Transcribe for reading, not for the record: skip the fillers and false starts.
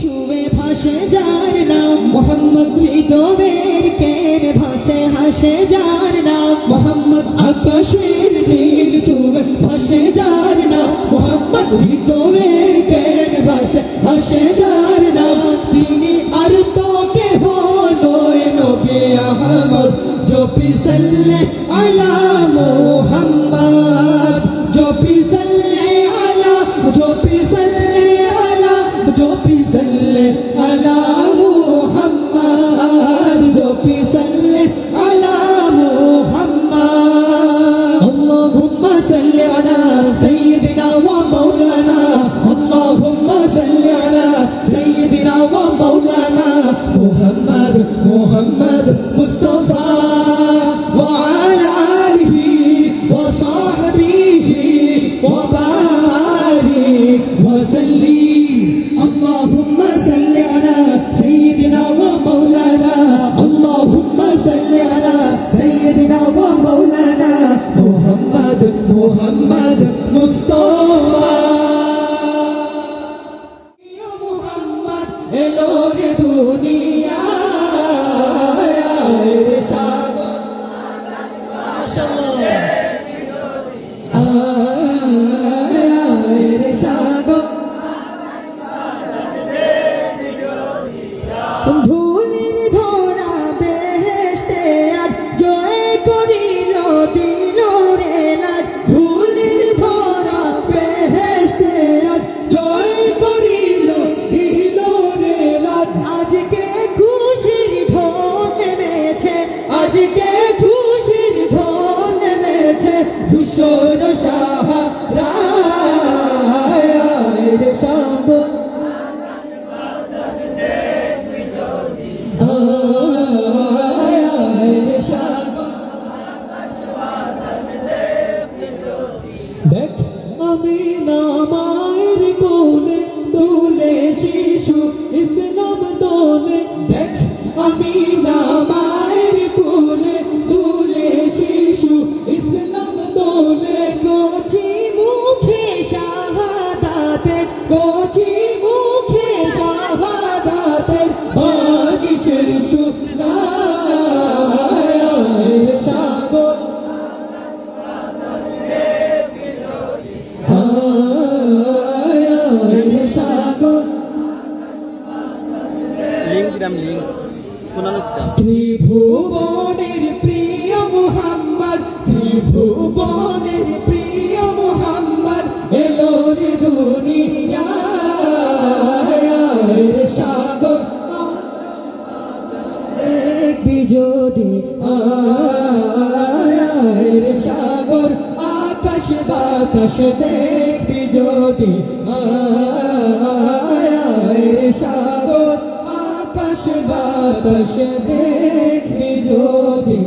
ছুঁয়ে ভাসে যার নাম মোহাম্মদ হৃদয়ের কের ভাসে হাসে যার নাম মোহাম্মদ আকাশের নীল ছুঁয়ে ভাসে যার নাম মোহাম্মদ হৃদয়ের কের ভাসে হাসে যার নাম তিনি আর তো কেহ নয় নবী আহমদ जो पिसल्ले अला मोहम्मद जो पिसल्ले अला जो पिसल्ले अला जो पिसल्ले अला मोहम्मद जो पिसल्ले अला मोहम्मद अल्लाहुम्मा सल्ली अला सय्यिदिना व मौलाना अल्लाहुम्मा सल्ली अला सय्यिदिना व मौलाना मुहम्मद मुहम्मद मुस्तफा وعلى آله وصحبه وبارك وسلم اللهم صل على سيدنا ومولانا اللهم صل على سيدنا ومولانا محمد محمد مصطفى يا محمد الور دنيا ধুলির ধরা বেহেশতে আজ জয় করিল দিল রে লাজ ধুলির ধরা বেহেশতে আজ জয় করিল দিল রে লাজ আজকে খুশির ঢোল নেমেছে আজকে খুশির ঢোল নেমেছে ধূসর সাহারা রে সাগর দেখ আমি নামায়ের কোলে দোলে শিশু ইসলাম দোলে দেখ আমি নামায়ের কোলে দোলে শিশু ইসলাম দোলে কচি মুখে শাহাদাতে কচি মুখে শাহাদাতে বাগিশের সুনায় সাগর ত্রিভুবনের প্রিয় মুহাম্মদ ত্রিভুবনের প্রিয় মুহাম্মদ এলো রে দুনিয়ায় সাগর দেখবি যদি আয় সাগর আকাশ বাতাস দেখবি যদি আয় সাগর আকাশ বাতাস দেখবি যদি